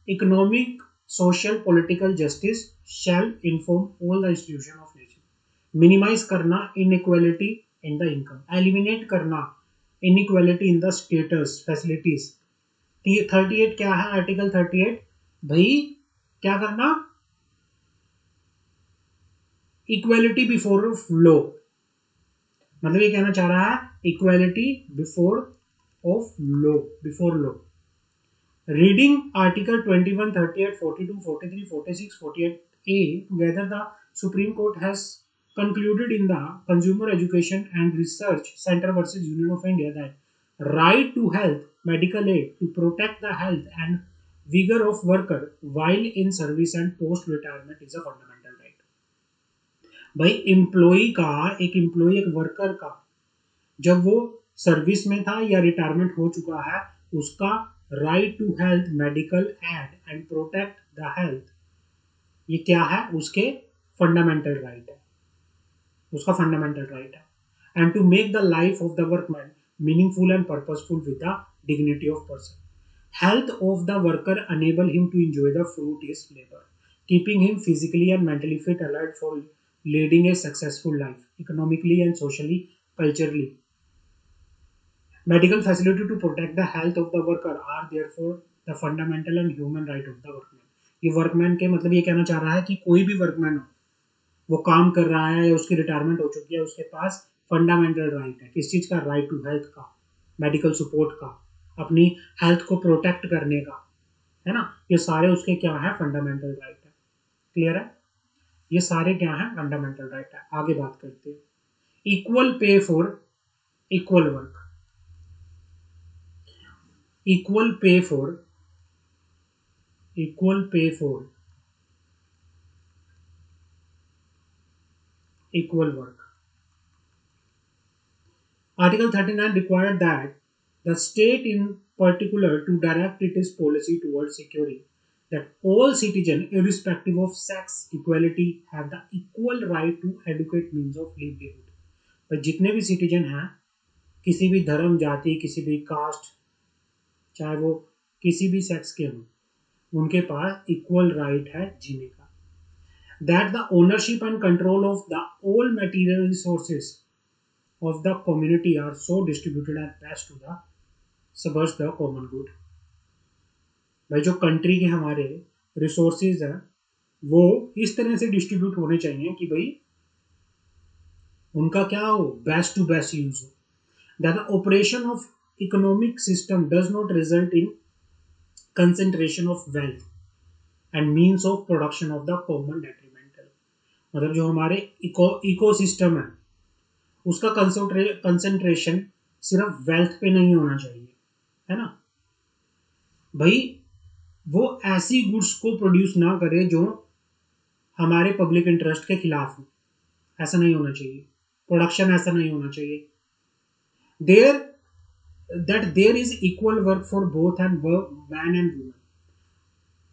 economic, social, political justice shall inform all the institution of nation. Minimise करना inequality in the income, eliminate करना inequality in the status, facilities. 38 क्या है? आर्टिकल 38 भाई क्या करना? Equality before law. मतलब ये कहना चाह रहा है equality before of law, before law. Reading article 21, 38, 42, 43, 46, 48A together, the Supreme Court has concluded in the Consumer Education and Research Center versus Union of India that right to health, medical aid to protect the health and vigor of worker while in service and post retirement is a fundamental right. भाई employee का, एक worker का जब वो service में था या retirement हो चुका है, उसका right to health, medical aid and protect the health, ये क्या है? उसके फंडामेंटल राइट है, उसका फंडामेंटल राइट है. And to make the life of the workman meaningful and purposeful with the dignity of person. Health of the worker enable him to enjoy the fruit is labour, keeping him physically and mentally fit, alert for leading a successful life, economically and socially, culturally. Medical facility to protect the health of the worker are therefore the fundamental and human right of the workman. ये workman के मतलब ये कहना चाह रहा है कि कोई भी वर्कमैन हो, वो काम कर रहा है या उसकी रिटायरमेंट हो चुकी है, उसके पास फंडामेंटल राइट है. किस चीज का? राइट टू हेल्थ का, मेडिकल सपोर्ट का, अपनी हेल्थ को प्रोटेक्ट करने का, है ना. ये सारे उसके क्या है? फंडामेंटल राइट है. क्लियर है? ये सारे क्या है? फंडामेंटल राइट है. आगे बात करते हैं. Equal pay for equal work, equal pay for equal work. Article 39 required that the state in particular to direct its policy towards securing that all citizens, irrespective of sex, equality, have the equal right to adequate means of livelihood. पर जितने भी citizen हैं, किसी भी धर्म, जाति, किसी भी कास्ट, चाहे वो किसी भी सेक्स के हों, उनके पास इक्वल राइट है जीने का. That the ownership and control of the all material resources of the community are so distributed as best to the subvert the common good. भाई जो कंट्री के हमारे रिसोर्सेज हैं वो इस तरह से डिस्ट्रीब्यूट होने चाहिए कि भाई उनका क्या हो, बेस्ट टू बेस्ट यूज हो, that the operation of economic system does not result in concentration of wealth and means of production of the common detrimental. मतलब जो हमारे इकोसिस्टम है उसका कंसेंट्रेशन सिर्फ वेल्थ पे नहीं होना चाहिए, है ना भाई। वो ऐसी गुड्स को प्रोड्यूस ना करे जो हमारे पब्लिक इंटरेस्ट के खिलाफ हो, ऐसा नहीं होना चाहिए। प्रोडक्शन ऐसा नहीं होना चाहिए। There that there is equal work for both and man and women.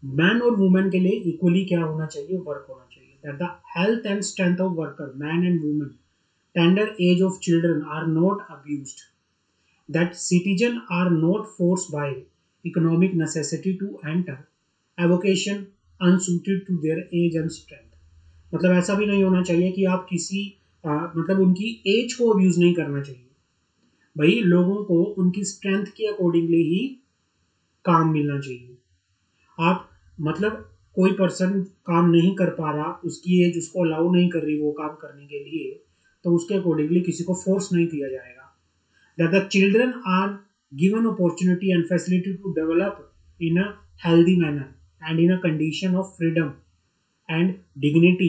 Man और वुमेन के लिए इक्वली क्या होना चाहिए, वर्क होना चाहिए। That the health and strength of worker man and women, tender age of children are not abused, that citizens are not forced by economic necessity to enter a vocation unsuited to their age and strength। मतलब ऐसा भी नहीं होना चाहिए कि आप किसी मतलब उनकी एज को अब्यूज नहीं करना चाहिए। भाई लोगों को उनकी स्ट्रेंथ के अकॉर्डिंगली ही काम मिलना चाहिए। आप मतलब कोई पर्सन काम नहीं कर पा रहा, उसकी एज उसको अलाउ नहीं कर रही वो काम करने के लिए, तो उसके अकॉर्डिंगली किसी को फोर्स नहीं किया जाएगा। That the children are given opportunity and facility to develop in a healthy manner and in a condition of freedom and dignity,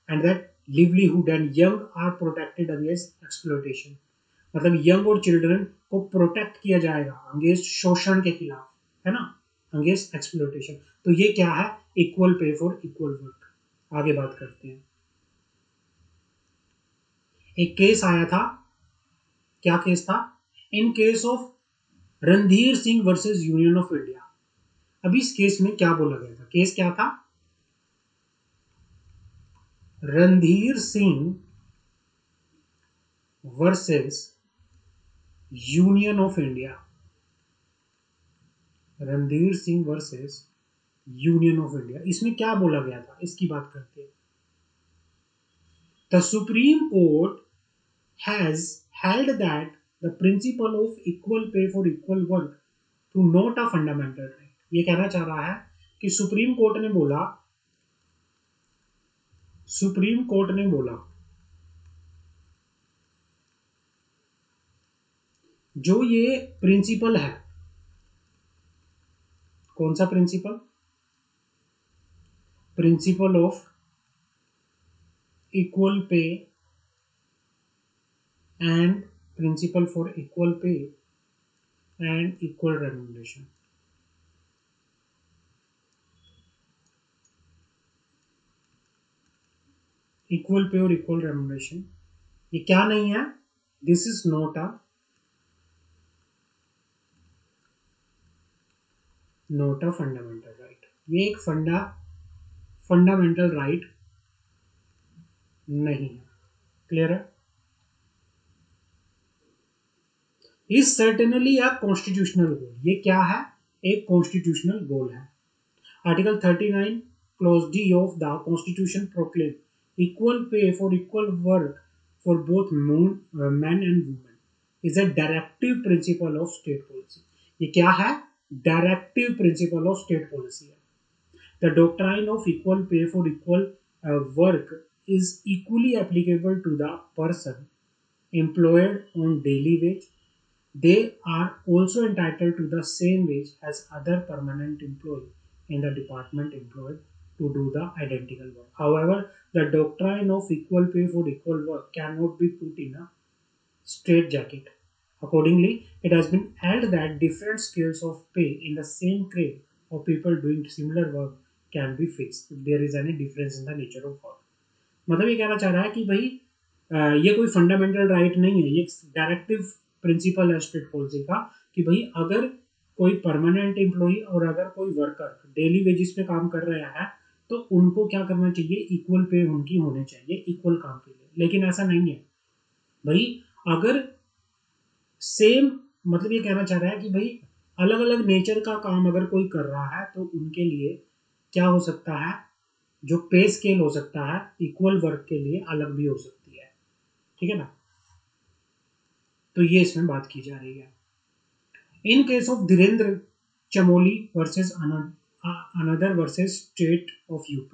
and that livelihood and young are protected against exploitation। मतलब young और children को protect किया जाएगा against शोषण के खिलाफ, है ना, अगेंस्ट एक्सप्लोइटेशन। तो ये क्या है, equal pay for equal work. आगे बात करते हैं। एक केस आया था, क्या केस था, in case of Randhir Singh versus Union of India. अब इस केस में क्या बोला गया था, केस क्या था, Randhir Singh versus Union of India. Randhir Singh versus Union of India, इसमें क्या बोला गया था, इसकी बात करते हैं। The Supreme Court has held that the principle of equal pay for equal work to not a fundamental right. ये कहना चाह रहा है कि सुप्रीम कोर्ट ने बोला जो ये प्रिंसिपल है, कौन सा principle, principle of equal pay and principle for equal pay and equal remuneration. Equal pay और इक्वल रेम्यूनरेशन ये क्या नहीं है, this is not a fundamental right. ये एक फंडामेंटल राइट नहीं है। क्लियर है, is certainly a constitutional goal. ये क्या है, एक कॉन्स्टिट्यूशनल गोल है। Article 39 clause D of the constitution proclaim equal pay for equal work for both man and women is a directive principle of state policy. ये क्या है, directive principle of state policy है। The doctrine of equal pay for equal work is equally applicable to the person employed on daily wage. They are also entitled to the same wage as other permanent employee in the department employed to do the identical work. However, the doctrine of equal pay for equal work cannot be put in a straitjacket. Accordingly, it has been held that different scales of pay in the same grade of people doing similar work can be fixed if there is any difference in the nature of work। मतलब ये कहना चाह रहा है कि भाई ये कोई फंडामेंटल राइट नहीं है, ये डायरेक्टिव प्रिंसिपल है स्टेट पॉलिसी का कि भाई अगर कोई परमानेंट एम्प्लॉई और अगर कोई वर्कर डेली वेजिस पे काम कर रहा है तो उनको क्या करना चाहिए, इक्वल पे उनकी होनी चाहिए इक्वल काम के लिए। लेकिन ऐसा नहीं है भाई, अगर सेम, मतलब ये कहना चाह रहा है कि भाई अलग अलग नेचर का काम अगर कोई कर रहा है तो उनके लिए क्या हो सकता है, जो पे स्केल हो सकता है इक्वल वर्क के लिए अलग भी हो सकती है। ठीक है ना, तो ये इसमें बात की जा रही है। In case of Dhirendra Chamoli versus another versus state of UP.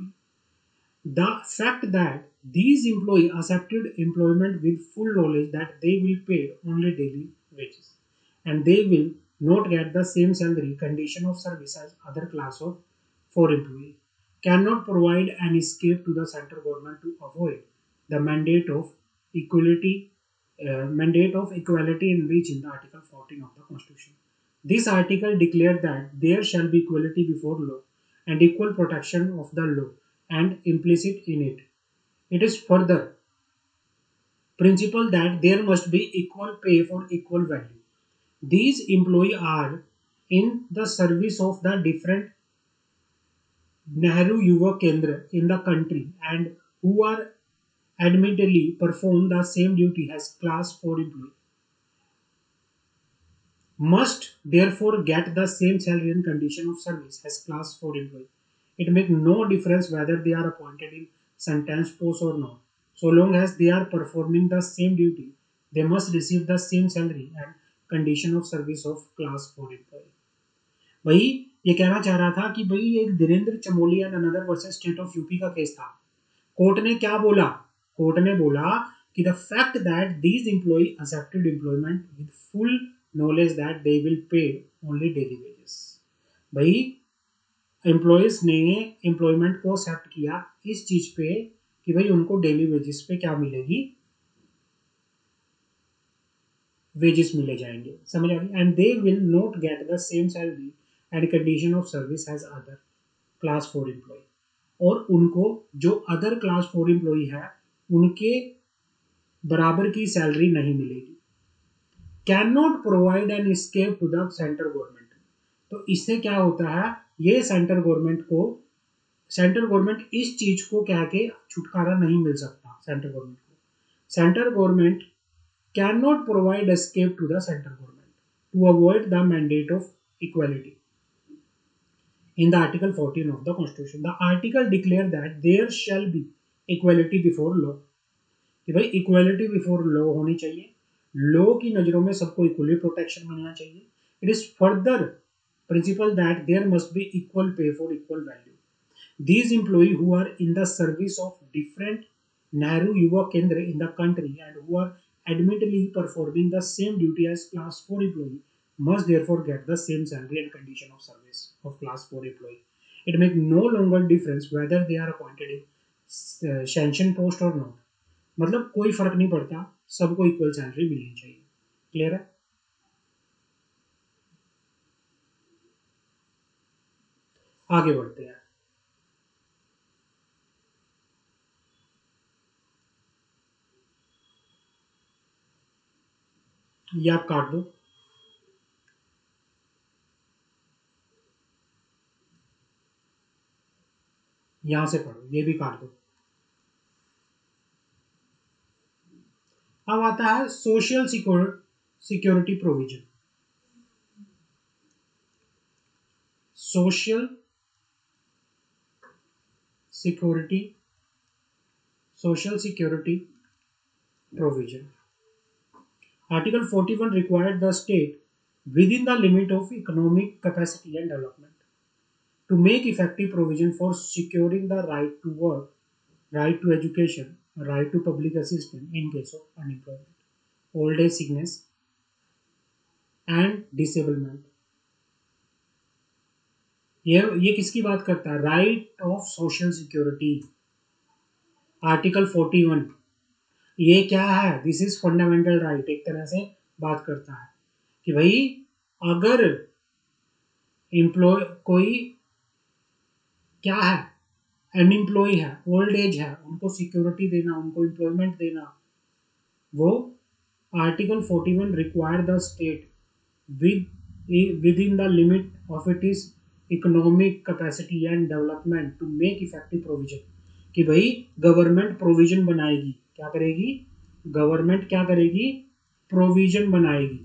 The fact that these employees accepted employment with full knowledge that they will pay only daily wages and they will not get the same salary condition of service as other class of 4 employees cannot provide an escape to the central government to avoid the mandate of equality in reach in the Article 14 of the Constitution. This article declared that there shall be equality before law and equal protection of the law and implicit in it. It is further principle that there must be equal pay for equal value. These employees are in the service of the different Nehru Yuva Kendra in the country and who are admittedly perform the same duty as class 4 employee must therefore get the same salary and condition of service as class 4 employee. It makes no difference whether they are appointed in sentence post or not. So long as they are performing the same duty, they must receive the same salary and condition of service of class 4 employee. भाई ये कहना चाह रहा था कि भाई एक Dhirendra Chamoli and another versus state of UP का केस था. कोर्ट ने क्या बोला? कोर्ट ने बोला कि the fact that these employ accepted employment with full knowledge that they will pay only daily wages. भाई एम्प्लॉयज ने एम्प्लॉयमेंट को एक्सेप्ट किया इस चीज पे कि भाई उनको डेली वेजेस पे क्या मिलेगी, वेजेस मिले जाएंगे. समझ आ गई? And they will not get the same salary and condition of service as other class 4 employ. और उनको जो अदर क्लास 4 एम्प्लॉय है उनके बराबर की सैलरी नहीं मिलेगी. Can not provide an escape to the central government. तो इससे क्या होता है, ये सेंट्रल गवर्नमेंट इस चीज को कह के छुटकारा नहीं मिल सकता. Central government can not provide escape to the central government to avoid the mandate of equality in the Article 14 of the Constitution. The article declare that there shall be equality before law. कि भाई equality before law होनी चाहिए, law की नजरों में सबको equally protection मिलना चाहिए. It is further principle that there must be equal pay for equal value. These employees who are in the service of different Nehru Yuva Kendra in the country and who are admittedly performing the same duty as class 4 employee must therefore get the same salary and condition of service of class 4 employee. It makes no longer difference whether they are appointed in sanction post or not. मतलब कोई फर्क नहीं पड़ता, सबको equal salary मिलनी चाहिए. Clear है? आगे बढ़ते हैं. ये आप काट दो. यहां से पढ़ो, ये भी काट दो. अब आता है social security provision. Social security provision. Article 41 required the state within the limit of economic capacity and development to make effective provision for securing the right to work, right to education, right to public assistance in case of unemployment, old age, sickness and disablement. ये किसकी बात करता है? Right of social security. Article 41 ये क्या है? This is fundamental right. एक तरह से बात करता है कि भाई अगर एम्प्लॉय कोई क्या है, अनएम्प्लॉय है, ओल्ड एज है, उनको सिक्योरिटी देना, उनको एम्प्लॉयमेंट देना, वो article 41 require the state within the limit of it is economic capacity and development to make effective provision. कि भाई गवर्नमेंट प्रोविजन बनाएगी. क्या करेगी? गवर्नमेंट क्या करेगी? प्रोविजन बनाएगी.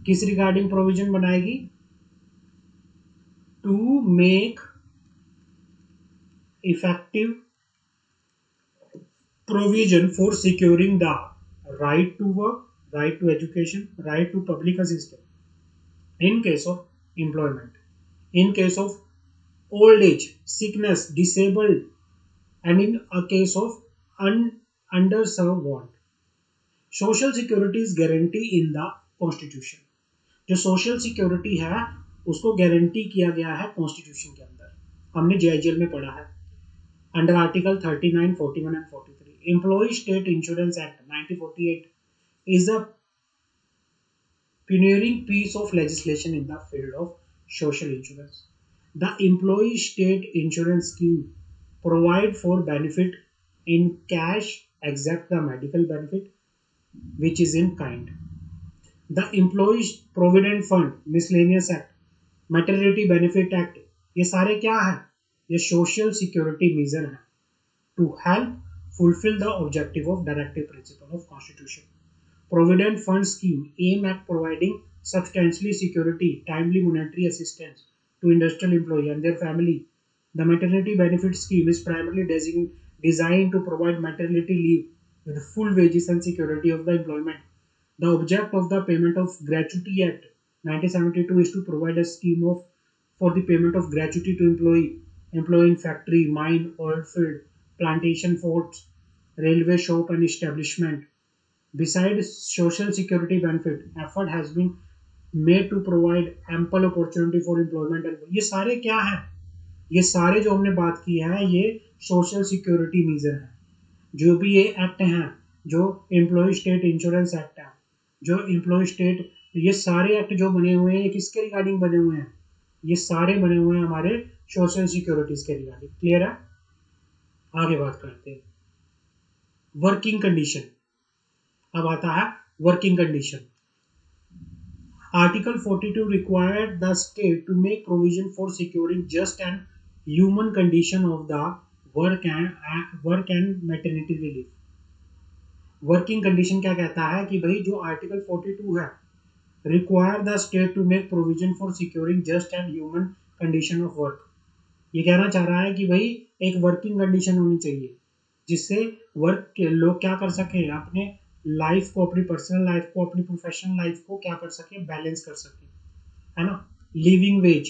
किस रिगार्डिंग प्रोविजन बनाएगी? To make effective provision for securing the right to work, right to education, right to public assistance in case of employment, in case of old age, sickness, disabled, and in a case of underserved want. Social securities guarantee in the constitution. जो social security है उसको guarantee किया गया है constitution के अंदर. हमने JIGL में पढ़ा है under article 39, 41 and 43. Employ State Insurance Act 1948 is a pioneering piece of legislation in the field of social insurance. The employee state insurance scheme provide for benefit in cash except the medical benefit which is in kind. The Employees Provident Fund Miscellaneous Act, Maternity Benefit Act, ये सारे क्या है? ये social security measure है to help fulfill the objective of directive principle of constitution. Provident fund scheme aim at providing substantially security, timely monetary assistance to industrial employee and their family. The maternity benefit scheme is primarily designed to provide maternity leave with full wages and security of the employment. The object of the Payment of Gratuity Act 1972 is to provide a scheme for the payment of gratuity to employee in factory, mine, oil field, plantation, forts, railway shop and establishment. Besides social security benefit, effort has been made to provide ample opportunity for employment. ये सारे क्या हैं? ये सारे जो हमने बात की है ये सोशल सिक्योरिटी मेजर है. जो भी ये एक्ट हैं, जो एम्प्लॉय स्टेट इंश्योरेंस एक्ट है, जो एम्प्लॉय स्टेट, ये सारे एक्ट जो बने हुए हैं ये किसके रिगार्डिंग बने हुए हैं? ये सारे बने हुए हैं हमारे सोशल सिक्योरिटीज के रिगार्डिंग. क्लियर है? आगे बात करते हैं. Working condition. अब आता है working condition. Article 42 required the state to make provision for securing just and human condition of the work and maternity relief. Working condition क्या कहता है कि भाई जो आर्टिकल 42 है, require the state to make provision for securing just and human condition of work. ये कहना चाह रहा है कि भाई एक वर्किंग कंडीशन होनी चाहिए जिससे वर्क के लोग क्या कर सके, अपने लाइफ को, अपनी पर्सनल लाइफ को, अपनी प्रोफेशनल लाइफ को क्या कर सके, बैलेंस कर सके, है ना. लिविंग वेज,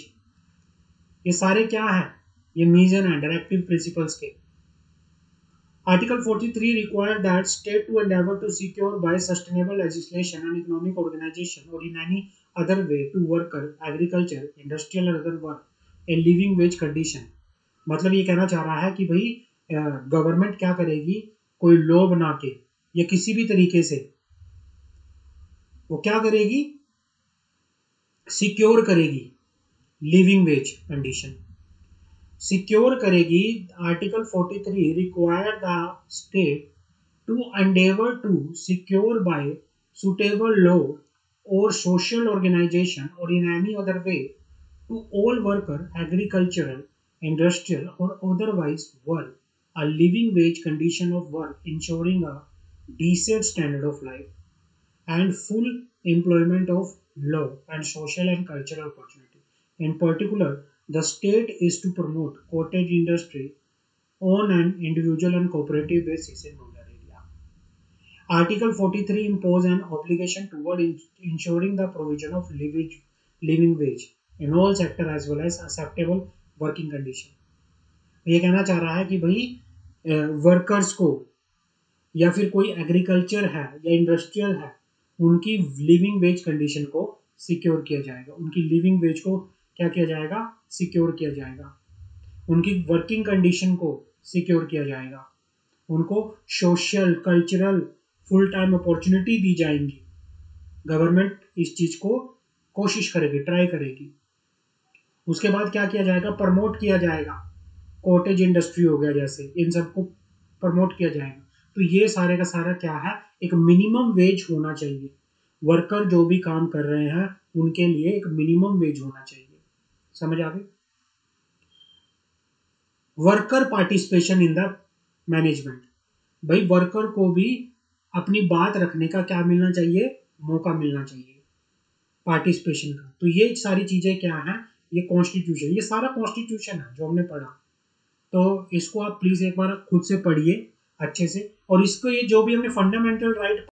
ये सारे क्या है? ये मीजन है डायरेक्टिव प्रिंसिपल्स के. Article 43 required that state to endeavor to secure by sustainable legislation and economic organization or in any other way to worker, agriculture, industrial or other work a living wage condition. मतलब ये कहना चाह रहा है कि भाई government क्या करेगी, कोई लॉ बना के या किसी भी तरीके से वो क्या करेगी, सिक्योर करेगी लिविंग वेज कंडीशन, सिक्योर करेगी. Article 43 require the state to endeavour to secure by suitable law और सोशल ऑर्गेनाइजेशन और in any other way to all worker, agricultural, industrial और otherwise work a living wage condition of work, ensuring a decent standard of life and full employment of law and social and cultural opportunity. In particular, the state is to promote cottage industry on an individual and cooperative basis in rural area. Article 43 imposes an obligation toward ensuring the provision of living wage in all sectors as well as acceptable working condition. ये कहना चाह रहा है कि भाई workers को या फिर कोई एग्रीकल्चर है या इंडस्ट्रियल है, उनकी लिविंग वेज कंडीशन को सिक्योर किया जाएगा, उनकी लिविंग वेज को क्या किया जाएगा, सिक्योर किया जाएगा, उनकी वर्किंग कंडीशन को सिक्योर किया जाएगा, उनको social, cultural, full time opportunity दी जाएंगी. गवर्नमेंट इस चीज को कोशिश करेगी, ट्राई करेगी. उसके बाद क्या किया जाएगा, प्रमोट किया जाएगा. कॉटेज इंडस्ट्री हो गया जैसे, इन सबको प्रमोट किया जाएगा. तो ये सारे का सारा क्या है, एक मिनिमम वेज होना चाहिए. वर्कर जो भी काम कर रहे हैं उनके लिए एक मिनिमम वेज होना चाहिए. समझ आ गई? Worker participation in the management. भाई वर्कर को भी अपनी बात रखने का क्या मिलना चाहिए, मौका मिलना चाहिए, पार्टिसिपेशन का. तो ये सारी चीजें क्या है, ये कॉन्स्टिट्यूशन, ये सारा कॉन्स्टिट्यूशन है जो हमने पढ़ा. तो इसको आप प्लीज एक बार खुद से पढ़िए अच्छे से, और इसको ये जो भी हमने फंडामेंटल राइट